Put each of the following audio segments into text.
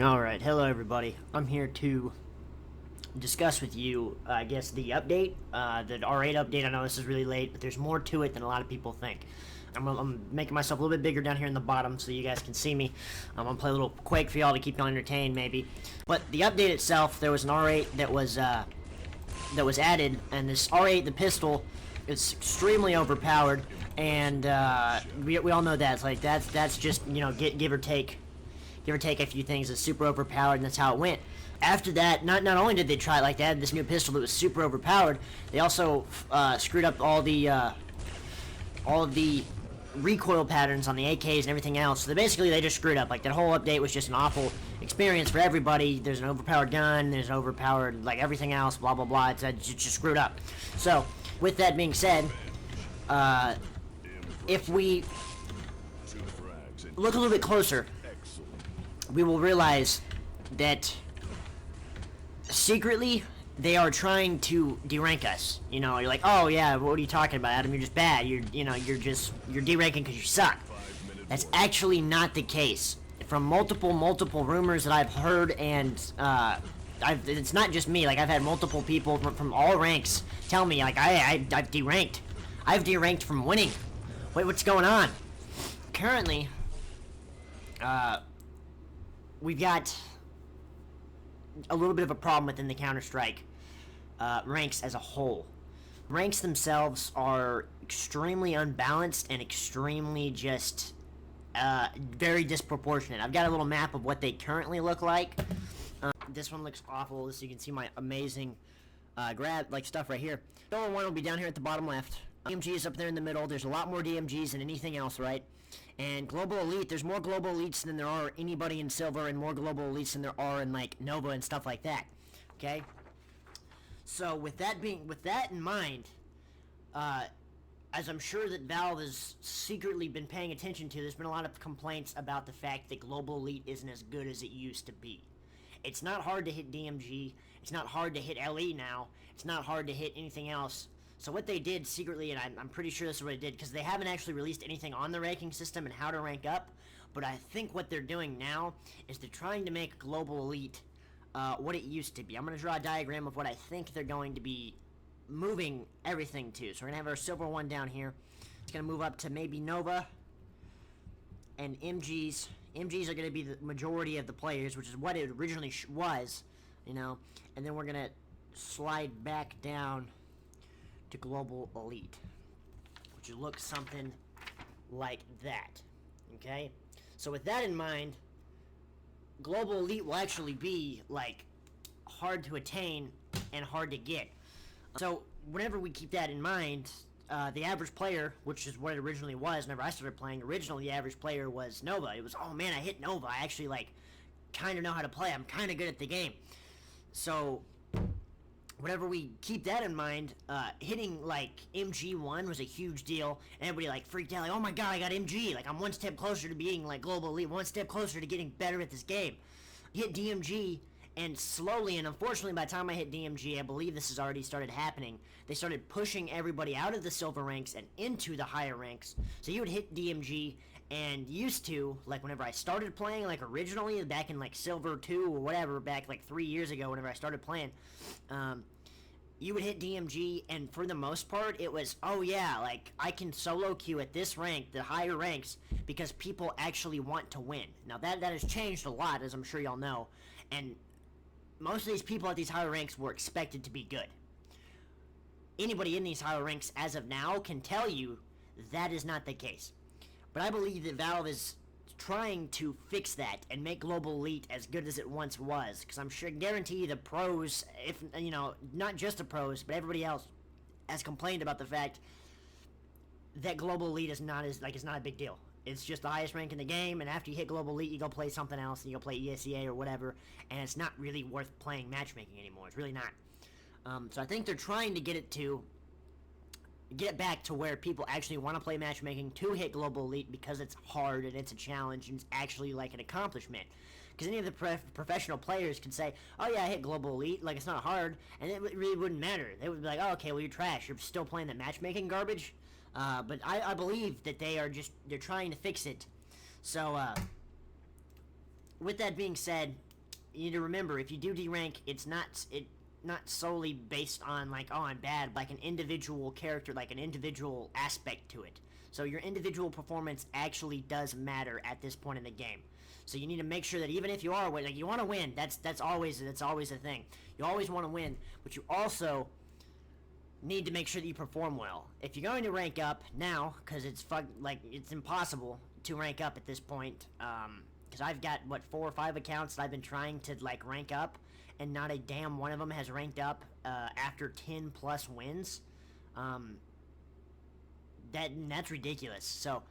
Alright, hello everybody. I'm here to discuss with you, I guess, the update, the R8 update. I know this is really late, but there's more to it than a lot of people think. I'm making myself a little bit bigger down here in the bottom so you guys can see me. I'm going to play a little Quake for y'all to keep y'all entertained, maybe. But the update itself, there was an R8 that was added, and this R8, the pistol, is extremely overpowered, and we all know that. It's like, that's just, you know, give or take a few things. It's super overpowered, and that's how it went. After that, not only did they try it like that, this new pistol that was super overpowered, they also screwed up all of the recoil patterns on the AKs and everything else. So they just screwed up. Like, that whole update was just an awful experience for everybody. There's an overpowered gun, there's an overpowered, like, everything else, blah, blah, blah. It's just screwed up. So, with that being said, if we look a little bit closer, we will realize that secretly they are trying to derank us. You know, you're like, oh yeah, what are you talking about, Adam? You're just bad. You're deranking because you suck. That's actually not the case. From multiple rumors that I've heard, and it's not just me. Like, I've had multiple people from all ranks tell me, like, I've deranked. I've deranked from winning. Wait, what's going on? Currently, we've got a little bit of a problem within the Counter-Strike ranks as a whole. Ranks themselves are extremely unbalanced and extremely just very disproportionate. I've got a little map of what they currently look like. This one looks awful. So you can see my amazing stuff right here. Silver one will be down here at the bottom left. DMG is up there in the middle. There's a lot more DMGs than anything else, right? And Global Elite, there's more Global Elites than there are anybody in Silver, and more Global Elites than there are in, like, Nova and stuff like that. Okay? So, with that in mind, as I'm sure that Valve has secretly been paying attention to, there's been a lot of complaints about the fact that Global Elite isn't as good as it used to be. It's not hard to hit DMG. It's not hard to hit LE now. It's not hard to hit anything else. So what they did secretly, and I'm pretty sure this is what they did, because they haven't actually released anything on the ranking system and how to rank up, but I think what they're doing now is they're trying to make Global Elite what it used to be. I'm going to draw a diagram of what I think they're going to be moving everything to. So we're going to have our Silver one down here. It's going to move up to maybe Nova and MGs. MGs are going to be the majority of the players, which is what it originally was, you know, and then we're going to slide back down to Global Elite, which will look something like that. Okay, so with that in mind, Global Elite will actually be, like, hard to attain and hard to get. So whenever we keep that in mind, the average player, which is what it originally was whenever I started playing, originally the average player was Nova. It was, oh man, I hit Nova, I actually, like, kind of know how to play, I'm kind of good at the game. So whenever we keep that in mind, hitting, like, MG1 was a huge deal, and everybody, like, freaked out, like, oh my god, I got MG, like, I'm one step closer to being, like, Global Elite, one step closer to getting better at this game. Hit DMG, and slowly, and unfortunately, by the time I hit DMG, I believe this has already started happening, they started pushing everybody out of the Silver ranks and into the higher ranks. So you would hit DMG, and used to, like, whenever I started playing, like, originally, back in, like, Silver 2 or whatever, back, like, 3 years ago, whenever I started playing, you would hit DMG, and for the most part, it was, oh yeah, like, I can solo queue at this rank, the higher ranks, because people actually want to win. Now, that has changed a lot, as I'm sure y'all know, and most of these people at these higher ranks were expected to be good. Anybody in these higher ranks, as of now, can tell you that is not the case. But I believe that Valve is trying to fix that and make Global Elite as good as it once was, because I'm sure, guarantee the pros, if, you know, not just the pros, but everybody else has complained about the fact that Global Elite is not it's not a big deal. It's just the highest rank in the game, and after you hit Global Elite, you go play something else, and you go play ESEA or whatever, and it's not really worth playing matchmaking anymore. It's really not. So I think they're trying to get it back to where people actually want to play matchmaking to hit Global Elite, because it's hard and it's a challenge and it's actually like an accomplishment. Because any of the professional players could say, oh yeah, I hit Global Elite, like, it's not hard, and it really wouldn't matter. They would be like, oh, okay, well, you're trash, you're still playing the matchmaking garbage. But I believe that they're trying to fix it. So, with that being said, you need to remember, if you do derank, it's not solely based on like, oh, I'm bad, like an individual character, like an individual aspect to it. So your individual performance actually does matter at this point in the game. So you need to make sure that even if you are like, you want to win, that's always a thing. You always want to win, but you also need to make sure that you perform well. If you're going to rank up now, because it's impossible to rank up at this point, because I've got 4 or 5 accounts that I've been trying to like rank up, and not a damn one of them has ranked up after 10 plus wins. That's ridiculous. So,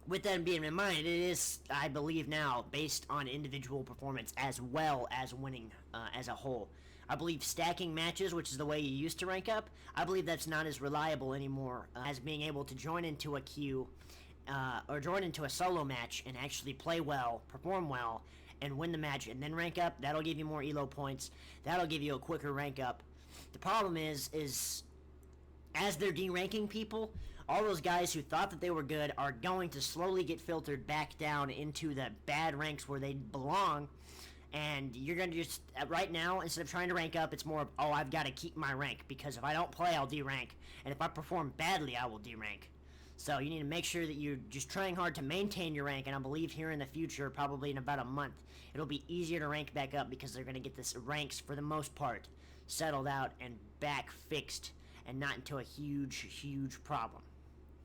with that being in mind, it is, I believe now, based on individual performance as well as winning as a whole. I believe stacking matches, which is the way you used to rank up, I believe that's not as reliable anymore as being able to join into a queue or join into a solo match and actually play well, perform well, and win the match and then rank up. That'll give you more elo points. That'll give you a quicker rank up. The problem is as they're deranking people, all those guys who thought that they were good are going to slowly get filtered back down into the bad ranks where they belong. And you're going to just, right now, instead of trying to rank up, it's more of, oh, I've got to keep my rank, because if I don't play, I'll derank. And if I perform badly, I will derank. So you need to make sure that you're just trying hard to maintain your rank, and I believe here in the future, probably in about a month, it'll be easier to rank back up, because they're going to get this ranks, for the most part, settled out and back fixed, and not into a huge, huge problem.